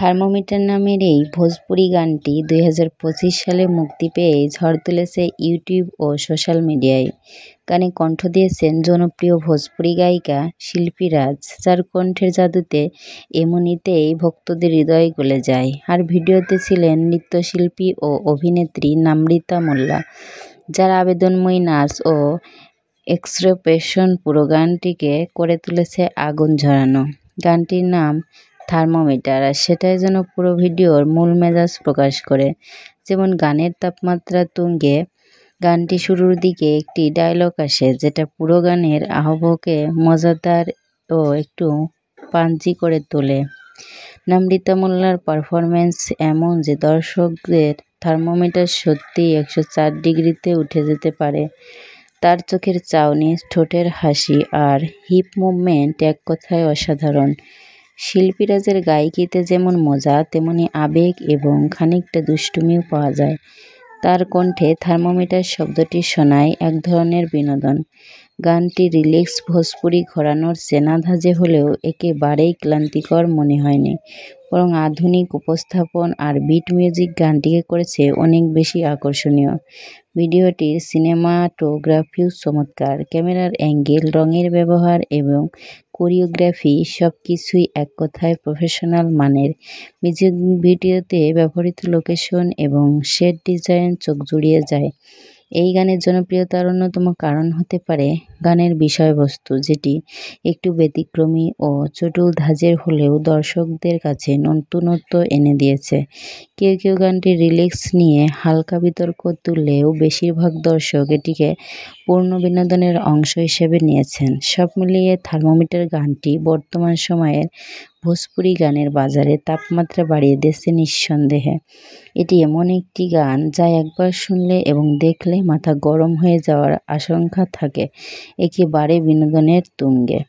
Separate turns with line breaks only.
Thermometer নামের এই ভোজপুরি গানটি 2025 সালে মুক্তি পেয়ে ঝড় তুলেছে ইউটিউব ও সোশ্যাল মিডিয়ায়। গানে কণ্ঠ দিয়েছেন জনপ্রিয় ভোজপুরি গায়িকা শিল্পী রাজ, যার কণ্ঠের জাদুতে এমনিতেই ভক্তদের হৃদয় গলে যায়। আর ভিডিওতে ছিলেন নৃত্যশিল্পী ও অভিনেত্রী নম্রিতা মোল্লা, যার আবেদনময়ী নাচ ও এক্সপ্রেশন পুরো গানটিকে করে তুলেছে আগুন ঝরানো। গানটির নাম থার্মোমিটার, আর সেটাই যেন পুরো ভিডিওর মূল মেজাজ প্রকাশ করে। যেমন গানের তাপমাত্রা তুঙ্গে গানটি শুরুর দিকে একটি ডায়লগ আসে, যেটা পুরো গানের আবহকে মজাদার ও একটু পাঞ্চি করে তোলে। নম্রিতা মোল্লার পারফরমেন্স এমন যে দর্শকদের থার্মোমিটার সত্যিই 104 ডিগ্রিতে উঠে যেতে পারে। তার চোখের চাউনি, ঠোঁটের হাসি আর হিপ মুভমেন্ট এক কথায় অসাধারণ। শিল্পী রাজের গায়কিতে যেমন মজা, তেমনি আবেগ এবং খানিকটা দুষ্টুমিও পাওয়া যায়। তার কণ্ঠে থার্মোমিটার শব্দটি শোনায় এক ধরনের বিনোদন। গানটি রিল্যাক্স ভোজপুরি ঘরানোর চেনা ধাঁচে হলেও একেবারেই ক্লান্তিকর মনে হয়নি, বরং আধুনিক উপস্থাপন আর বিট মিউজিক গানটিকে করেছে অনেক বেশি আকর্ষণীয়। ভিডিওটির সিনেমাটোগ্রাফিও চমৎকার। ক্যামেরার অ্যাঙ্গেল, রঙের ব্যবহার এবং কোরিওগ্রাফি সবকিছুই এক কথায় প্রফেশনাল মানের। মিউজিক ভিডিওতে ব্যবহৃত লোকেশন এবং সেট ডিজাইন চোখ জুড়িয়ে যায়। এই গানের জনপ্রিয়তার অন্যতম কারণ হতে পারে গানের বিষয়বস্তু, যেটি একটু ব্যতিক্রমী ও জটিল ধাঁচের হলেও দর্শকদের কাছে নতুনত্ব এনে দিয়েছে। কেউ কেউ গানটির লিরিক্স নিয়ে হালকা বিতর্ক তুললেও বেশিরভাগ দর্শক এটিকে পূর্ণ বিনোদনের অংশ হিসেবে নিয়েছেন। সব মিলিয়ে থার্মোমিটার গানটি বর্তমান সময়ের ভোজপুরি গানের বাজারে তাপমাত্রা বাড়িয়ে দিয়েছে নিঃসন্দেহে। এটি এমন একটি গান যা একবার শুনলে এবং দেখলে মাথা গরম হয়ে যাওয়ার আশঙ্কা থাকে, একেবারে বিনোদনের তুঙ্গে।